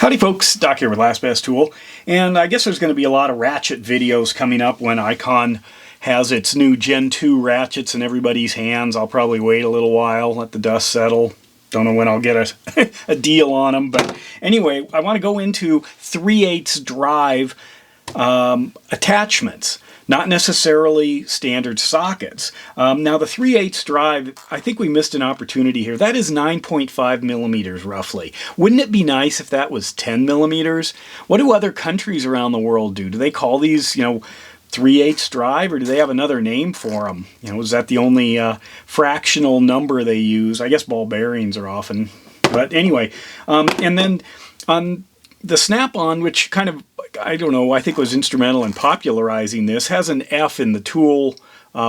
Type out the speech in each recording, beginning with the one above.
Howdy folks, Doc here with Last Best Tool, and I guess there's going to be a lot of Ratchet videos coming up when Icon has its new Gen 2 Ratchets in everybody's hands. I'll probably wait a little while, let the dust settle. Don't know when I'll get a deal on them, but anyway, I want to go into 3/8 drive attachments. Not necessarily standard sockets. Now the 3/8 drive, I think we missed an opportunity here. That is 9.5 millimeters roughly. Wouldn't it be nice if that was 10 millimeters? What do other countries around the world do? Do they call these, 3/8 drive, or do they have another name for them? Is that the only fractional number they use? I guess ball bearings are often. But anyway, and then on the Snap-on, which kind of, I don't know, I think was instrumental in popularizing this, has an F in the tool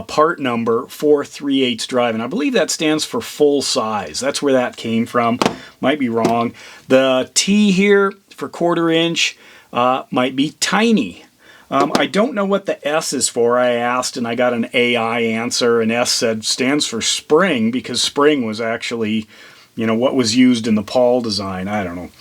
part number for 3/8 drive, and I believe that stands for full size. That's where that came from. Might be wrong. The T here for 1/4 inch might be tiny. I don't know what the S is for. I asked and I got an AI answer, and S said stands for spring, because spring was actually what was used in the Paul design. I don't know.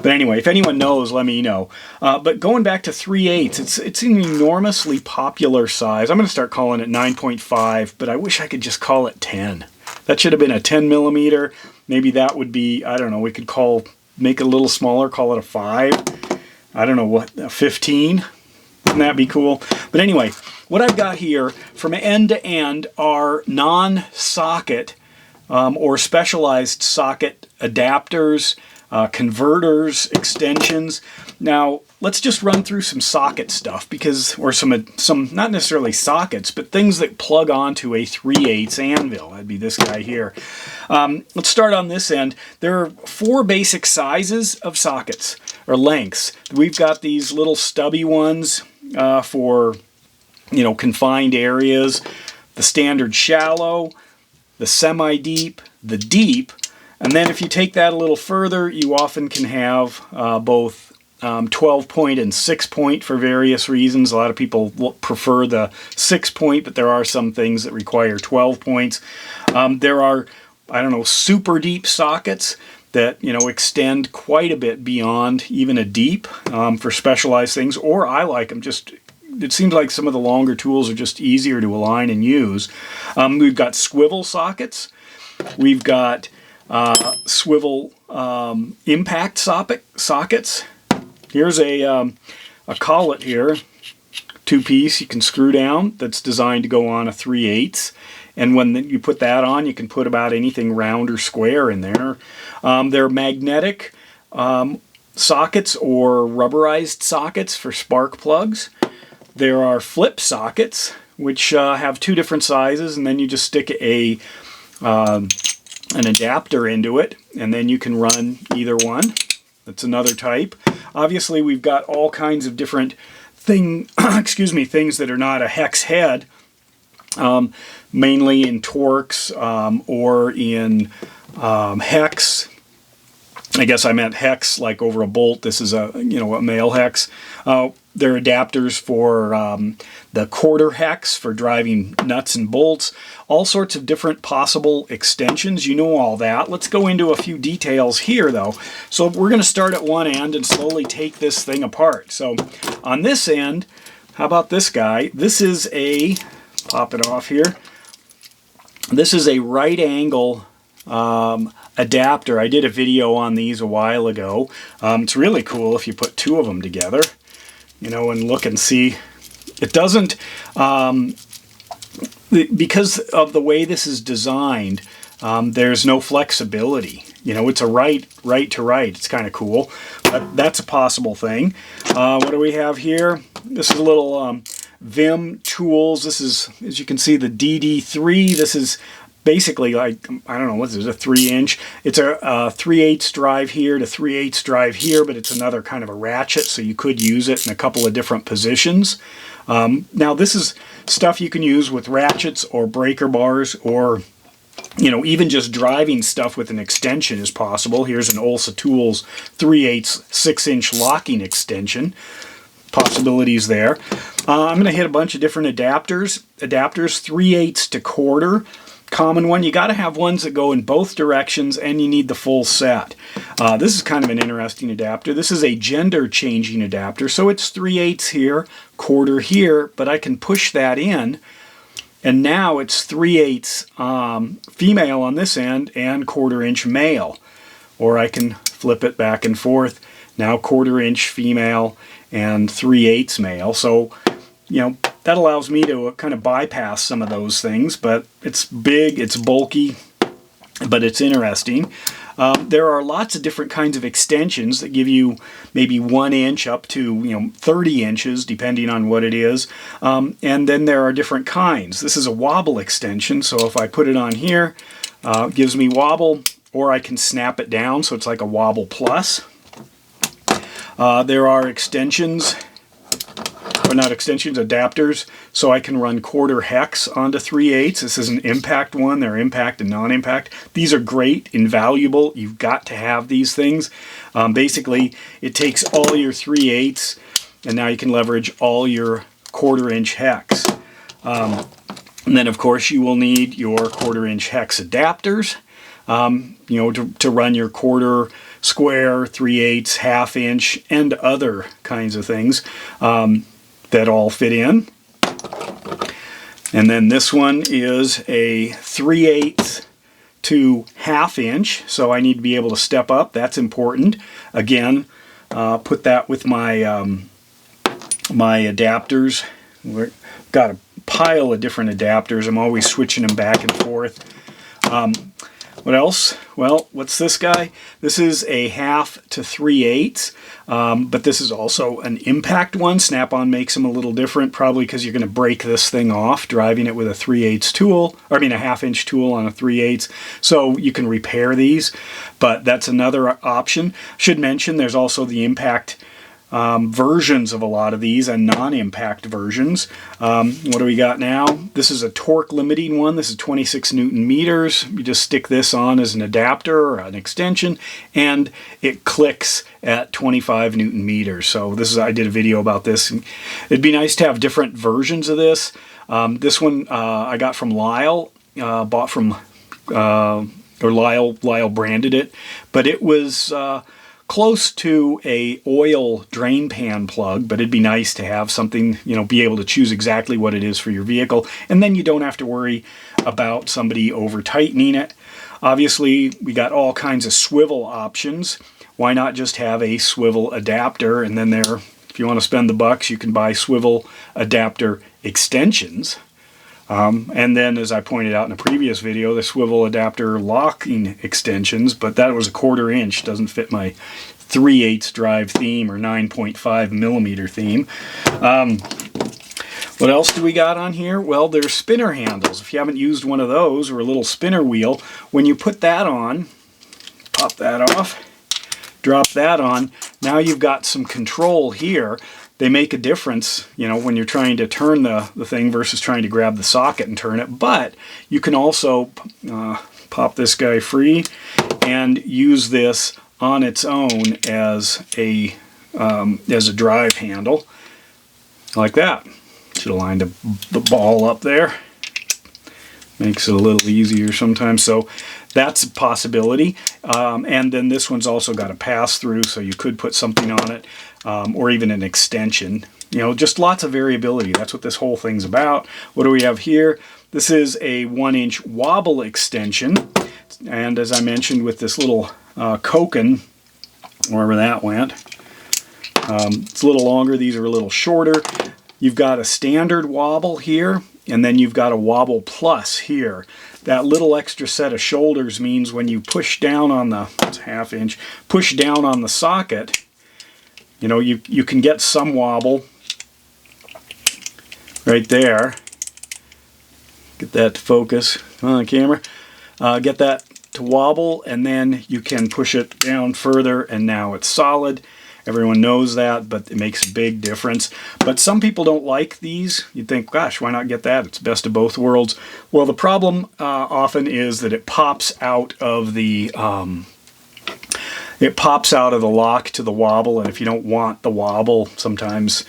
But anyway, if anyone knows, let me know. But going back to 3/8, it's an enormously popular size. I'm going to start calling it 9.5, but I wish I could just call it 10. That should have been a 10 millimeter. Maybe that would be, I don't know, we could make it a little smaller, call it a 5. I don't know, what, a 15? Wouldn't that be cool? But anyway, what I've got here from end to end are non-socket or specialized socket adapters, converters, extensions. Now, let's just run through some socket stuff, or some not necessarily sockets, but things that plug onto a 3/8 anvil. That'd be this guy here. Let's start on this end. There are 4 basic sizes of sockets, or lengths. We've got these little stubby ones for, confined areas, the standard shallow, the semi-deep, the deep, and then if you take that a little further, you often can have both 12-point and 6-point for various reasons. A lot of people prefer the 6-point, but there are some things that require 12 points. There are, I don't know, super deep sockets that, extend quite a bit beyond even a deep for specialized things, or I like them just. It seems like some of the longer tools are just easier to align and use. We've got swivel sockets. We've got swivel impact sockets. Here's a collet here, 2-piece you can screw down, that's designed to go on a 3/8. And when you put that on, you can put about anything round or square in there. They're magnetic sockets or rubberized sockets for spark plugs. There are flip sockets, which have 2 different sizes, and then you just stick an adapter into it, and then you can run either one. That's another type. Obviously, we've got all kinds of different things that are not a hex head, mainly in Torx or in hex. I guess I meant hex like over a bolt. This is a male hex. They're adapters for the 1/4 hex for driving nuts and bolts. All sorts of different possible extensions. You know all that. Let's go into a few details here though. So we're going to start at one end and slowly take this thing apart. So on this end, how about this guy? This is pop it off here. This is a right angle adapter. I did a video on these a while ago. It's really cool if you put 2 of them together, and look and see. It doesn't, because of the way this is designed, there's no flexibility. It's a right to right. It's kind of cool, but that's a possible thing. What do we have here? This is a little VIM tools. This is, as you can see, the DD3. This is basically like, I don't know, what is it, a 3-inch? It's a 3/8 drive here to 3/8 drive here, but it's another kind of a ratchet, so you could use it in a couple of different positions. Now this is stuff you can use with ratchets or breaker bars, or even just driving stuff with an extension is possible. Here's an OLSA Tools 3/8 6-inch locking extension. Possibilities there. I'm going to hit a bunch of different adapters. 3/8 to 1/4. common one. You got to have ones that go in both directions, and you need the full set. This is kind of an interesting adapter. This is a gender changing adapter, so it's 3/8 here, quarter here, but I can push that in, and now it's 3/8 female on this end and 1/4 inch male. Or I can flip it back and forth. Now 1/4 inch female and 3/8 male. So, you know, that allows me to kind of bypass some of those things, but it's big, it's bulky, but it's interesting. There are lots of different kinds of extensions that give you maybe 1 inch up to 30 inches, depending on what it is. And then there are different kinds. This is a wobble extension, so if I put it on here, it gives me wobble, or I can snap it down, so it's like a wobble plus. There are extensions, or not extensions, adapters, so I can run 1/4 hex onto 3/8. This is an impact one. They're impact and non-impact. These are great, invaluable. You've got to have these things. Basically, it takes all your 3/8, and now you can leverage all your 1/4 inch hex. And then, of course, you will need your 1/4 inch hex adapters, to run your 1/4, square, 3/8, 1/2 inch, and other kinds of things that all fit in. And then this one is a 3/8 to 1/2 inch, so I need to be able to step up. That's important. Again, put that with my my adapters. We've got a pile of different adapters. I'm always switching them back and forth. What else? Well, what's this guy? This is a 1/2 to 3/8, but this is also an impact one. Snap-on makes them a little different, probably because you're going to break this thing off driving it with a 3/8 tool, or I mean a 1/2 inch tool on a 3/8. So you can repair these, but that's another option. Should mention there's also the impact versions of a lot of these and non-impact versions. What do we got now? This is a torque limiting one. This is 26 Newton meters. You just stick this on as an adapter or an extension, and it clicks at 25 Newton meters. So this is, I did a video about this. It'd be nice to have different versions of this. This one I got from Lyle, bought from, or Lyle branded it, but it was close to a oil drain pan plug, but it'd be nice to have something, be able to choose exactly what it is for your vehicle, and then you don't have to worry about somebody over tightening it. Obviously, we got all kinds of swivel options. Why not just have a swivel adapter, and then there, if you want to spend the bucks, you can buy swivel adapter extensions. And then, as I pointed out in a previous video, the swivel adapter locking extensions, but that was a 1/4 inch, doesn't fit my 3/8 drive theme or 9.5 millimeter theme. What else do we got on here? Well, there's spinner handles. If you haven't used one of those, or a little spinner wheel, when you put that on, pop that off, drop that on, now you've got some control here. They make a difference, when you're trying to turn the thing versus trying to grab the socket and turn it. But you can also pop this guy free and use this on its own as a drive handle, like that. Should have lined the ball up there. Makes it a little easier sometimes. So that's a possibility. And then this one's also got a pass-through, so you could put something on it, or even an extension. Just lots of variability. That's what this whole thing's about. What do we have here? This is a 1 inch wobble extension. And as I mentioned with this little Koken, wherever that went, it's a little longer. These are a little shorter. You've got a standard wobble here, and then you've got a wobble plus here. That little extra set of shoulders means when you push down on the, it's 1/2 inch, push down on the socket, you can get some wobble right there. Get that to focus on the camera. Get that to wobble, and then you can push it down further, and now it's solid. Everyone knows that, but it makes a big difference. But some people don't like these. You'd think, gosh, why not get that? It's best of both worlds. Well, the problem often is that it pops out of the lock to the wobble, and if you don't want the wobble, sometimes,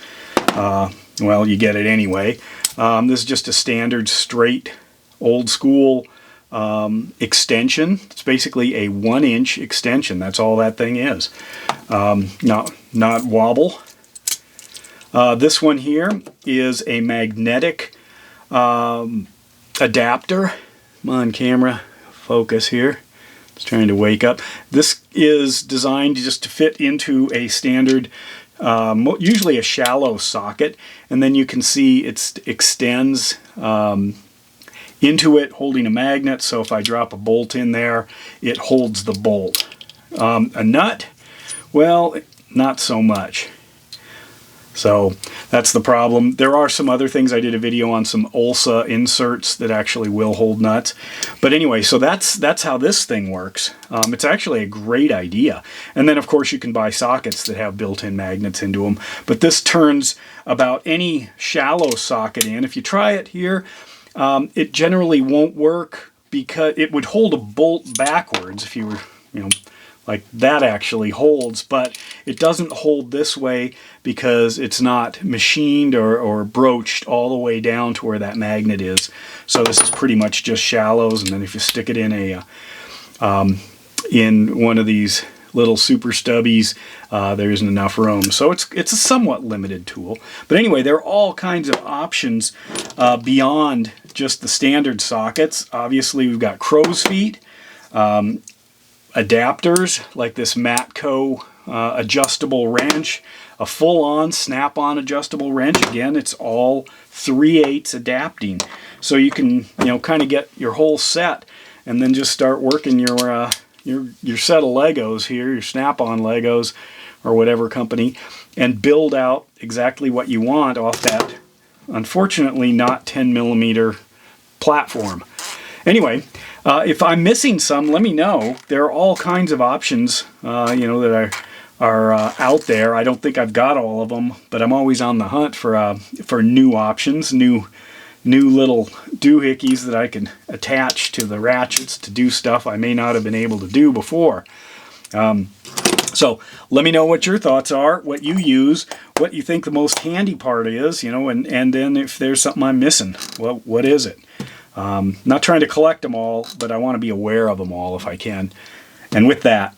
well, you get it anyway. This is just a standard, straight, old school extension. It's basically a 1-inch extension. That's all that thing is. Not wobble. This one here is a magnetic adapter. Come on, camera, focus here. It's trying to wake up. This is designed just to fit into a standard, usually a shallow socket, and then you can see it extends into it, holding a magnet. So if I drop a bolt in there, it holds the bolt. A nut, well, not so much. So that's the problem. There are some other things. I did a video on some OLSA inserts that actually will hold nuts. But anyway, so that's how this thing works. It's actually a great idea. And then of course you can buy sockets that have built-in magnets into them. But this turns about any shallow socket in. If you try it here, it generally won't work because it would hold a bolt backwards if you were, like that actually holds, but it doesn't hold this way because it's not machined or broached all the way down to where that magnet is. So this is pretty much just shallows, and then if you stick it in in one of these little super stubbies, there isn't enough room. So it's a somewhat limited tool. But anyway, there are all kinds of options beyond just the standard sockets. Obviously, we've got crow's feet. Adapters like this Matco adjustable wrench, a full-on snap-on adjustable wrench. Again, it's all 3/8 adapting, so you can kind of get your whole set and then just start working your set of Legos here, your snap-on Legos or whatever company, and build out exactly what you want off that unfortunately not 10mm platform. Anyway, if I'm missing some, let me know. There are all kinds of options, that are out there. I don't think I've got all of them, but I'm always on the hunt for new options, new little doohickeys that I can attach to the ratchets to do stuff I may not have been able to do before. So let me know what your thoughts are, what you use, what you think the most handy part is, and then if there's something I'm missing, well, what is it? Not trying to collect them all, but I want to be aware of them all if I can. And with that,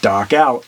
Doc out.